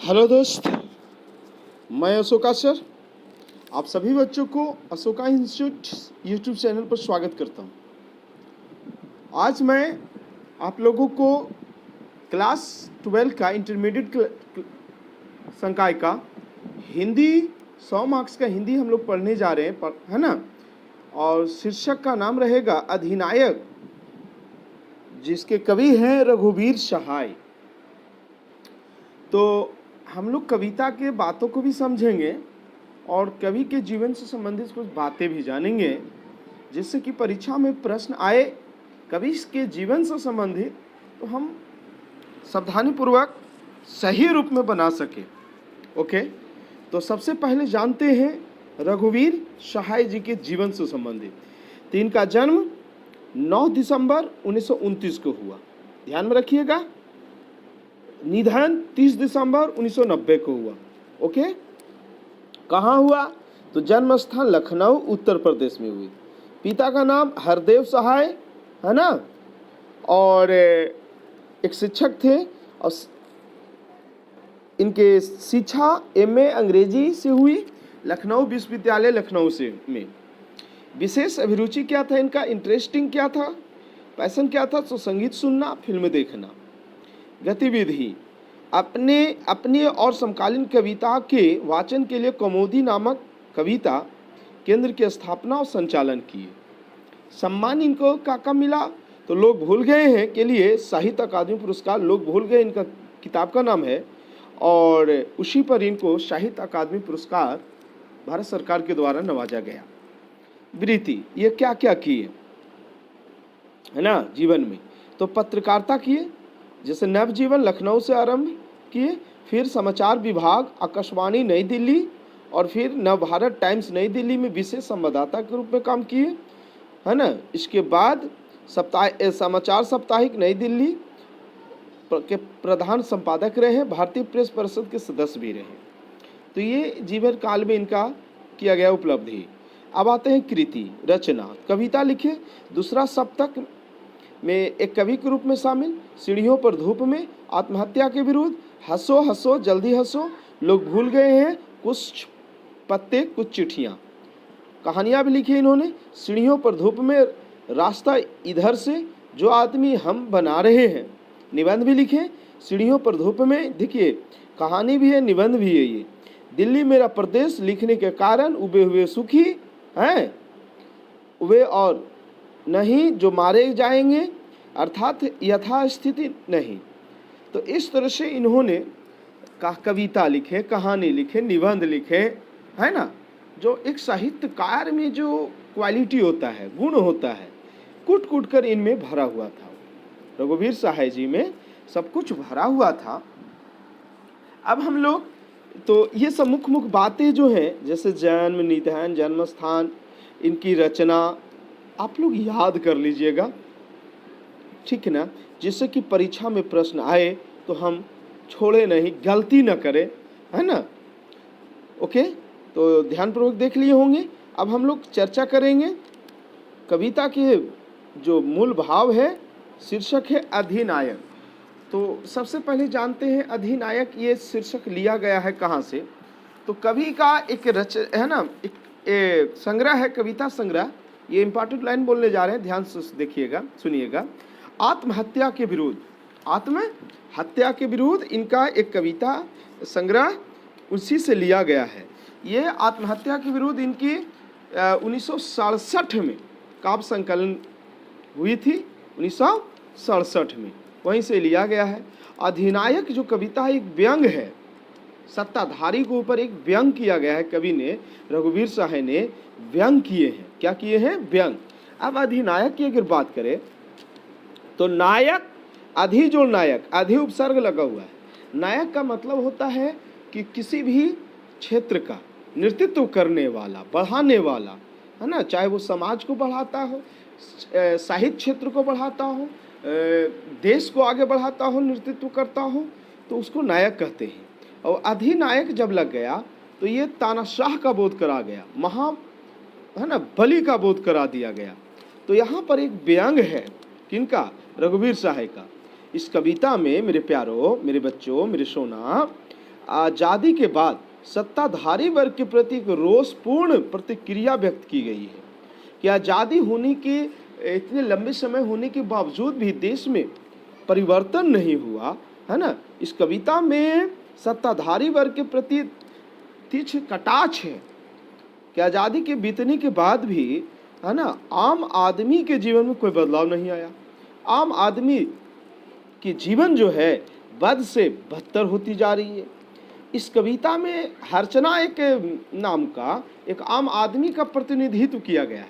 Hello दोस्त, मैं Ashoka sir आप सभी बच्चों को अशोका इंस्टीट्यूट यूट्यूब चैनल पर स्वागत करता हूं। आज मैं आप लोगों को क्लास 12 का इंटरमीडिएट संकाय का हिंदी 100 मार्क्स का हिंदी हम लोग पढ़ने जा रहे हैं, है ना। और शीर्षक का नाम रहेगा अधिनायक, जिसके कवि हैं रघुवीर सहाय। तो हम लोग कविता के बातों को भी समझेंगे और कवि के जीवन से संबंधित कुछ बातें भी जानेंगे, जिससे कि परीक्षा में प्रश्न आए कवि के जीवन से संबंधित तो हम सावधानीपूर्वक सही रूप में बना सके। ओके, तो सबसे पहले जानते हैं रघुवीर सहाय जी के जीवन से संबंधित। तो इनका जन्म 9 दिसंबर 1929 को हुआ, ध्यान में रखिएगा। निधन 30 दिसंबर 1990 को हुआ। ओके, कहाँ हुआ? तो जन्म स्थान लखनऊ उत्तर प्रदेश में हुई। पिता का नाम हरदेव सहाय, है ना, और एक शिक्षक थे और इनके शिक्षा एमए अंग्रेजी से हुई लखनऊ विश्वविद्यालय लखनऊ से में। विशेष अभिरुचि क्या था इनका, इंटरेस्टिंग क्या था, पैशन क्या था? तो संगीत सुनना, फिल्म देखना। गतिविधि अपने और समकालीन कविता के वाचन के लिए कौमुदी नामक कविता केंद्र की स्थापना और संचालन किए। सम्मान इनको का मिला तो लोग भूल गए हैं के लिए साहित्य अकादमी पुरस्कार, लोग भूल गए इनका किताब का नाम है, और उसी पर इनको साहित्य अकादमी पुरस्कार भारत सरकार के द्वारा नवाजा गया। वृत्ति ये क्या क्या किए, है ना, जीवन में? तो पत्रकारिता किए, जैसे नवजीवन लखनऊ से आरंभ किए, फिर समाचार विभाग आकाशवाणी नई दिल्ली, और फिर नवभारत टाइम्स नई दिल्ली में विशेष संवाददाता के रूप में काम किए, है ना। इसके बाद समाचार साप्ताहिक नई दिल्ली के प्रधान संपादक रहे, भारतीय प्रेस परिषद के सदस्य भी रहे। तो ये जीवन काल में इनका किया गया उपलब्धि। अब आते हैं कृति रचना। कविता लिखे, दूसरा सप्तक में एक कवि के रूप में शामिल, सीढ़ियों पर धूप में, आत्महत्या के विरुद्ध, हंसो हंसो जल्दी हंसो, लोग भूल गए हैं, कुछ पत्ते कुछ चिट्ठियाँ। कहानियाँ भी लिखी इन्होंने, सीढ़ियों पर धूप में, रास्ता इधर से, जो आदमी हम बना रहे हैं। निबंध भी लिखे, सीढ़ियों पर धूप में, देखिए कहानी भी है, निबंध भी है। ये दिल्ली मेरा प्रदेश लिखने के कारण उबे हुए सुखी हैं वे और नहीं जो मारे जाएंगे, अर्थात यथास्थिति नहीं। तो इस तरह से इन्होंने कविता लिखे, कहानी लिखे, निबंध लिखे, है ना। जो एक साहित्यकार में जो क्वालिटी होता है, गुण होता है, कूट कूट कर इनमें भरा हुआ था। रघुवीर सहाय जी में सब कुछ भरा हुआ था। अब हम लोग तो ये सब मुख्य मुख्य बातें जो हैं, जैसे जन्म, निधन, जन्म स्थान, इनकी रचना आप लोग याद कर लीजिएगा, ठीक है ना, जिससे कि परीक्षा में प्रश्न आए तो हम छोड़े नहीं, गलती न करें, है ना। ओके, तो ध्यानपूर्वक देख लिए होंगे। अब हम लोग चर्चा करेंगे कविता के जो मूल भाव है। शीर्षक है अधिनायक। तो सबसे पहले जानते हैं अधिनायक ये शीर्षक लिया गया है कहाँ से। तो कवि का एक है ना, एक संग्रह है, कविता संग्रह। ये इंपॉर्टेंट लाइन बोलने जा रहे हैं, ध्यान से देखिएगा, सुनिएगा। आत्महत्या के विरुद्ध, आत्महत्या के विरुद्ध इनका एक कविता संग्रह उसी से लिया गया है। ये आत्महत्या के विरुद्ध इनकी 1967 में काव्य संकलन हुई थी, 1967 में, वहीं से लिया गया है। अधिनायक जो कविता एक व्यंग है, सत्ताधारी के ऊपर एक व्यंग किया गया है। कवि ने, रघुवीर सहाय ने व्यंग किए हैं। क्या किए हैं? व्यंग। अब अधिनायक की अगर बात करें तो नायक, अधि जो नायक, अधि उपसर्ग लगा हुआ है। नायक का मतलब होता है कि किसी भी क्षेत्र का नेतृत्व करने वाला, बढ़ाने वाला, है ना। चाहे वो समाज को बढ़ाता हो, साहित्य क्षेत्र को बढ़ाता हो, देश को आगे बढ़ाता हो, नेतृत्व करता हो, तो उसको नायक कहते हैं। और अधिनायक जब लग गया तो ये तानाशाह का बोध करा गया, है ना, बलि का बोध करा दिया गया। तो यहाँ पर एक व्यंग है किनका? रघुवीर सहाय का। इस कविता में मेरे प्यारों, मेरे बच्चों, मेरे सोना, आजादी के बाद सत्ताधारी वर्ग के प्रति एक रोषपूर्ण प्रतिक्रिया व्यक्त की गई है कि आजादी होने के इतने लंबे समय होने के बावजूद भी देश में परिवर्तन नहीं हुआ, है ना। इस कविता में सत्ताधारी वर्ग के प्रति तीक्ष्ण कटाक्ष है कि आजादी के बीतने के बाद भी, है ना, आम आदमी के जीवन में कोई बदलाव नहीं आया। आम आदमी की जीवन जो है बद से बदतर होती जा रही है। इस कविता में हर्चना एक नाम का एक आम आदमी का प्रतिनिधित्व किया गया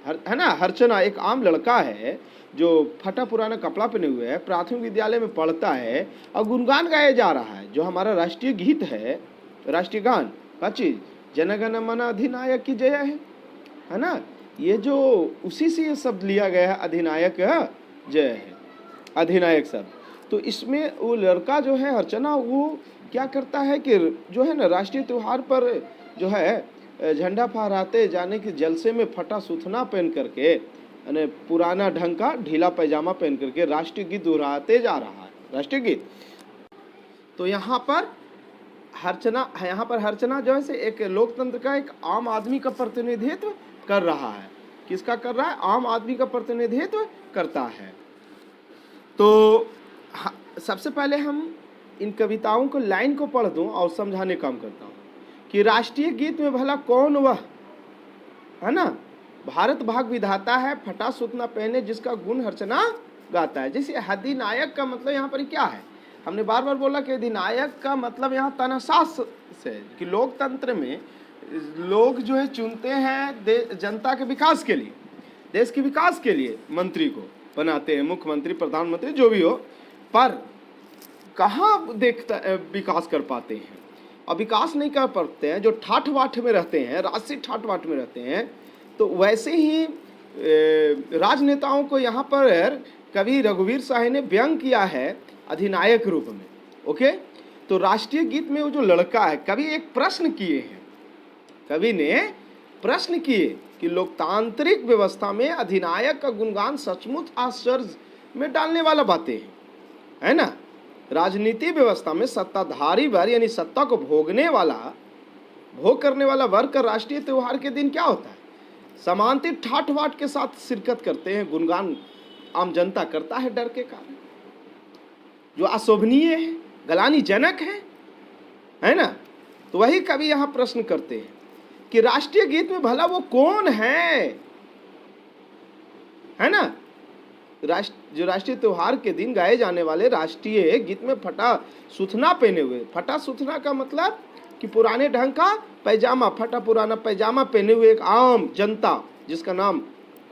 है ना। हर्चना एक आम लड़का है जो फटा पुराना कपड़ा पहने हुए है, प्राथमिक विद्यालय में पढ़ता है और गुणगान गाया जा रहा है जो हमारा राष्ट्रीय गीत है, राष्ट्रीय गान का चीज जनगण मन अधिनायक की जय है ना। ये जो उसी से ये शब्द लिया गया है, अधिनायक जय है, अधिनायक शब्द। तो इसमें वो लड़का जो है अर्चना, वो क्या करता है कि जो है ना राष्ट्रीय त्योहार पर जो है झंडा फहराते जाने के जलसे में फटा सुथना पहन करके, यानी पुराना ढंग का ढीला पैजामा पहन करके राष्ट्रीय गीत दोहराते जा रहा है, राष्ट्रीय गीत। तो यहाँ पर हर्चना जो है से एक लोकतंत्र का एक आम आदमी का प्रतिनिधित्व कर रहा है। किसका कर रहा है? आम आदमी का प्रतिनिधित्व करता है। तो सबसे पहले हम इन कविताओं को लाइन को पढ़ दूं और समझाने का काम करता हूं कि राष्ट्रीय गीत में भला कौन वह, है ना, भारत भाग विधाता है, फटा सुतना पहने जिसका गुण हर्चना गाता है। जैसे अधिनायक का मतलब यहाँ पर क्या है? हमने बार बार बोला कि अधिनायक का मतलब यहाँ तनाशास से, कि लोकतंत्र में लोग जो है चुनते हैं जनता के विकास के लिए, देश के विकास के लिए मंत्री को बनाते हैं, मुख्यमंत्री, प्रधानमंत्री, जो भी हो, पर कहाँ विकास कर पाते हैं? और विकास नहीं कर पाते हैं जो ठाठ वाठ में रहते हैं, राजसी ठाठ वाठ में रहते हैं। तो वैसे ही राजनेताओं को यहाँ पर कवि रघुवीर शाही ने व्यंग किया है अधिनायक रूप में। ओके, तो राष्ट्रीय गीत में वो जो लड़का है, कवि एक प्रश्न किए हैं, कवि ने प्रश्न किए कि लोकतांत्रिक व्यवस्था में अधिनायक का गुणगान सचमुच आश्चर्य में डालने वाला बातें हैं, है ना। राजनीति व्यवस्था में सत्ताधारी वर्ग यानी सत्ता को भोग करने वाला वर्ग का राष्ट्रीय त्योहार के दिन क्या होता है? समांतर ठाठ वाठ के साथ शिरकत करते हैं, गुणगान आम जनता करता है डर के कारण, जो अशोभनीय है, गलानी जनक है ना। तो वही कवि यहाँ प्रश्न करते हैं कि राष्ट्रीय गीत में भला वो कौन है ना। जो राष्ट्रीय त्योहार के दिन गाए जाने वाले राष्ट्रीय गीत में फटा सुथना पहने हुए, फटा सुथना का मतलब कि पुराने ढंग का पैजामा, फटा पुराना पैजामा पहने हुए एक आम जनता जिसका नाम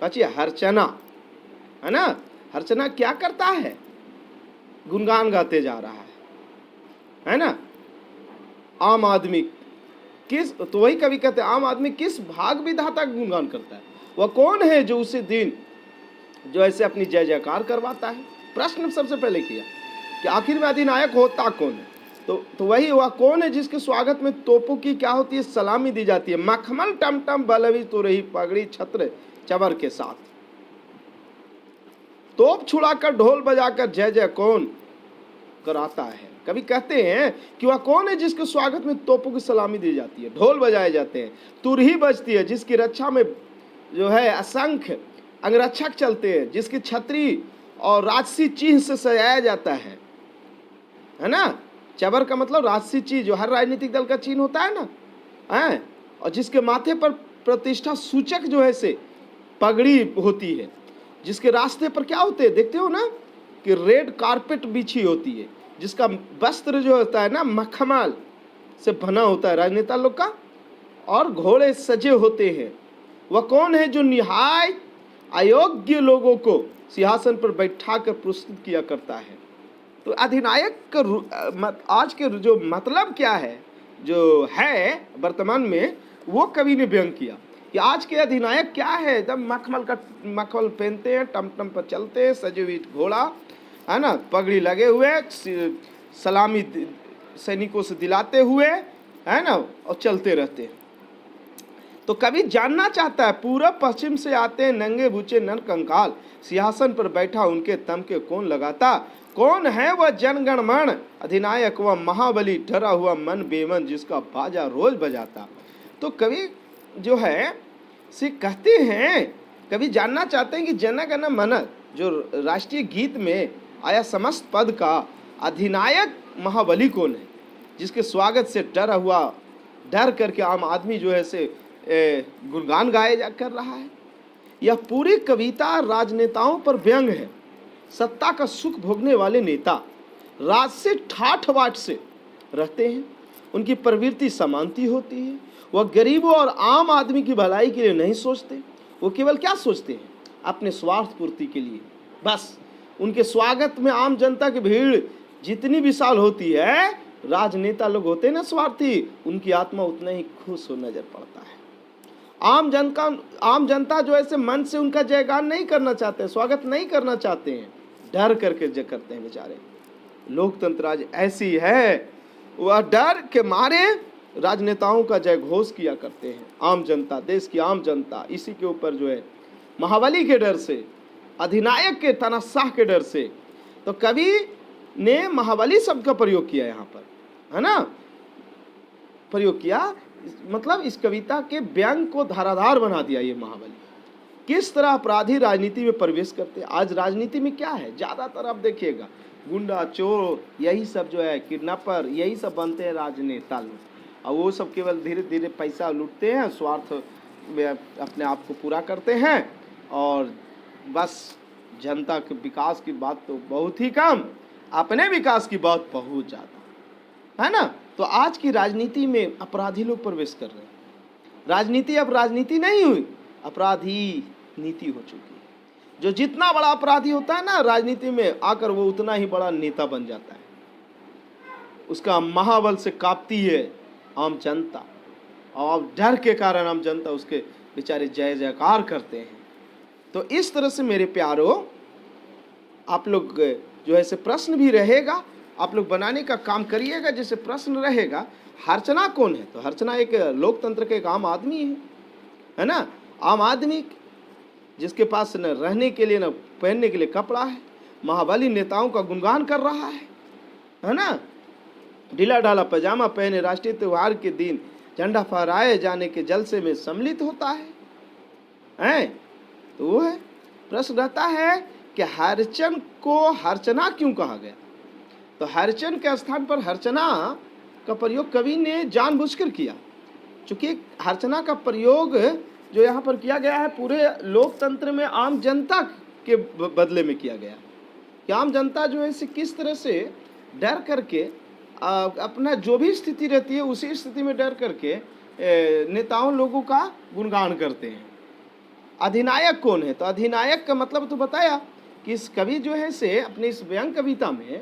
हर्चना है ना। हर्चना क्या करता है? गुणगान गाते जा रहा है ना। आम आदमी किस, तो वही कवि कहते हैं आम आदमी किस भाग विधाता का गुणगान करता है? वह कौन है जो उसी दिन जो ऐसे अपनी जय जयकार करवाता है? प्रश्न सबसे पहले किया कि आखिर में अधिनायक होता कौन है? तो वही वह कौन है जिसके स्वागत में तोपों की क्या होती है? सलामी दी जाती है, मखमल टमटम बलवी तो रही पगड़ी छत्र चबर के साथ, तोप छुड़ाकर ढोल बजाकर जय जय कौन कराता है। कभी कहते हैं कि वह कौन है जिसके स्वागत में तोपों की सलामी दी जाती है, ढोल बजाए जाते हैं, तुरही बजती है, जिसकी रक्षा में जो है असंख्य अंगरक्षक चलते हैं, जिसकी छतरी और राजसी चिन्ह से सजाया जाता है ना। चबर का मतलब राजसी चीज, जो हर राजनीतिक दल का चिन्ह होता है ना, है, और जिसके माथे पर प्रतिष्ठा सूचक जो है से पगड़ी होती है, जिसके रास्ते पर क्या होते हैं देखते हो ना कि रेड कारपेट बिछी होती है, जिसका वस्त्र जो होता है ना मखमल से बना होता है राजनेता लोग का, और घोड़े सजे होते हैं। वह कौन है जो निहायत अयोग्य लोगों को सिंहासन पर बैठा कर पुरस्कृत किया करता है? तो अधिनायक का आज के जो मतलब क्या है, जो है वर्तमान में, वो कवि ने व्यंग किया कि आज के अधिनायक क्या है? एकदम मखमल पहनते हैं, टमटम पर चलते हैं, सजे हुए घोड़ा, है ना, पगड़ी लगे हुए, सलामी सैनिकों से दिलाते हुए, है ना, और चलते रहते हैं। तो कवि जानना चाहता है, पूरब पश्चिम से आते हैं नंगे भूचे नर कंकाल, सिंहासन पर बैठा उनके तमके कौन लगाता, कौन है वह जनगणमन अधिनायक, वह महाबली डरा हुआ मन बेमन जिसका बाजा रोज बजाता। तो कवि जो है से कहते हैं, कवि जानना चाहते हैं कि जन गण मन जो राष्ट्रीय गीत में आया समस्त पद का अधिनायक महाबली कौन है, जिसके स्वागत से डरा हुआ, डर करके आम आदमी जो है से गुणगान गाए जा कर रहा है। यह पूरी कविता राजनेताओं पर व्यंग है। सत्ता का सुख भोगने वाले नेता राज से ठाठ बाट से रहते हैं, उनकी प्रवृत्ति समानती होती है। वह गरीबों और आम आदमी की भलाई के लिए नहीं सोचते, वो केवल क्या सोचते हैं, अपने स्वार्थ पूर्ति के लिए। बस उनके स्वागत में आम जनता की भीड़ जितनी विशाल होती है, राजनेता लोग होते हैं ना स्वार्थी, उनकी आत्मा उतना ही खुश हो नजर पड़ता है। आम जनता जो ऐसे मन से उनका जयगान नहीं करना चाहते, स्वागत नहीं करना चाहते हैं, डर करके जय करते हैं बेचारे। लोकतंत्र आज ऐसी है, वह डर के मारे राजनेताओं का जय घोष किया करते हैं। आम जनता, देश की आम जनता इसी के ऊपर जो है महाबली के डर से, अधिनायक के तनस्साह के डर से। तो कवि ने महाबली शब्द का प्रयोग किया यहाँ पर, है ना, प्रयोग किया, मतलब इस कविता के व्यंग को धाराधार बना दिया। ये महाबली किस तरह अपराधी राजनीति में प्रवेश करते हैं। आज राजनीति में क्या है, ज्यादातर आप देखिएगा गुंडा चोर यही सब जो है, किडनैपर यही सब बनते हैं राजनेता लोग, और वो सब केवल धीरे धीरे पैसा लूटते हैं, स्वार्थ में अपने आप को पूरा करते हैं, और बस जनता के विकास की बात तो बहुत ही कम, अपने विकास की बात बहुत ज़्यादा, है ना। तो आज की राजनीति में अपराधी लोग प्रवेश कर रहे हैं। राजनीति अब राजनीति नहीं हुई, अपराधी नीति हो चुकी है। जो जितना बड़ा अपराधी होता है ना राजनीति में आकर, वो उतना ही बड़ा नेता बन जाता है। उसका महाबल से कांपती है आम जनता, और डर के कारण आम जनता उसके बेचारे जय जयकार करते हैं। तो इस तरह से मेरे प्यारों, आप लोग जो ऐसे प्रश्न भी रहेगा, आप लोग बनाने का काम करिएगा। जैसे प्रश्न रहेगा, हर्चना कौन है, तो हर्चना एक लोकतंत्र के एक आम आदमी है ना, आम आदमी जिसके पास न रहने के लिए न पहनने के लिए कपड़ा है, महाबली नेताओं का गुणगान कर रहा है ना, ढीला ढाला पैजामा पहने राष्ट्रीय त्योहार के दिन झंडा फहराए जाने के जलसे में सम्मिलित होता है। तो वो है, प्रश्न रहता है कि हरचन को हर्चना क्यों कहा गया। तो हरचन के स्थान पर हर्चना का प्रयोग कवि ने जानबूझकर किया, क्योंकि हर्चना का प्रयोग जो यहाँ पर किया गया है पूरे लोकतंत्र में आम जनता के बदले में किया गया, कि आम जनता जो है इसे किस तरह से डर करके अपना जो भी स्थिति रहती है उसी स्थिति में डर करके नेताओं लोगों का गुणगान करते हैं। अधिनायक कौन है, तो अधिनायक का मतलब तो बताया कि इस कवि जो है से अपने इस व्यंग कविता में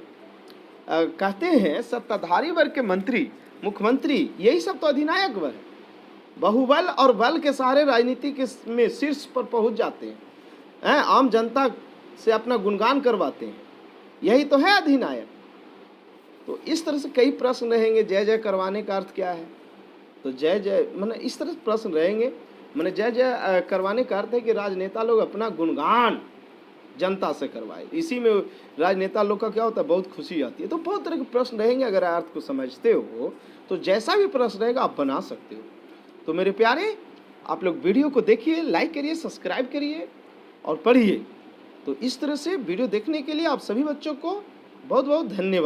कहते हैं सत्ताधारी वर्ग के मंत्री, मुख्यमंत्री, यही सब तो अधिनायक वर्ग है। बहुबल और बल के सहारे राजनीति के में शीर्ष पर पहुंच जाते हैं, आम जनता से अपना गुणगान करवाते हैं, यही तो है अधिनायक। तो इस तरह से कई प्रश्न रहेंगे। जय जय करवाने का अर्थ क्या है, तो जय जय माने इस तरह से प्रश्न रहेंगे। माने जय जय करवाने का अर्थ है कि राजनेता लोग अपना गुणगान जनता से करवाए। इसी में राजनेता लोग का क्या होता है, बहुत खुशी आती है। तो बहुत तरह के प्रश्न रहेंगे। अगर अर्थ को समझते हो तो जैसा भी प्रश्न रहेगा आप बना सकते हो। तो मेरे प्यारे, आप लोग वीडियो को देखिए, लाइक करिए, सब्सक्राइब करिए और पढ़िए। तो इस तरह से वीडियो देखने के लिए आप सभी बच्चों को बहुत बहुत धन्यवाद।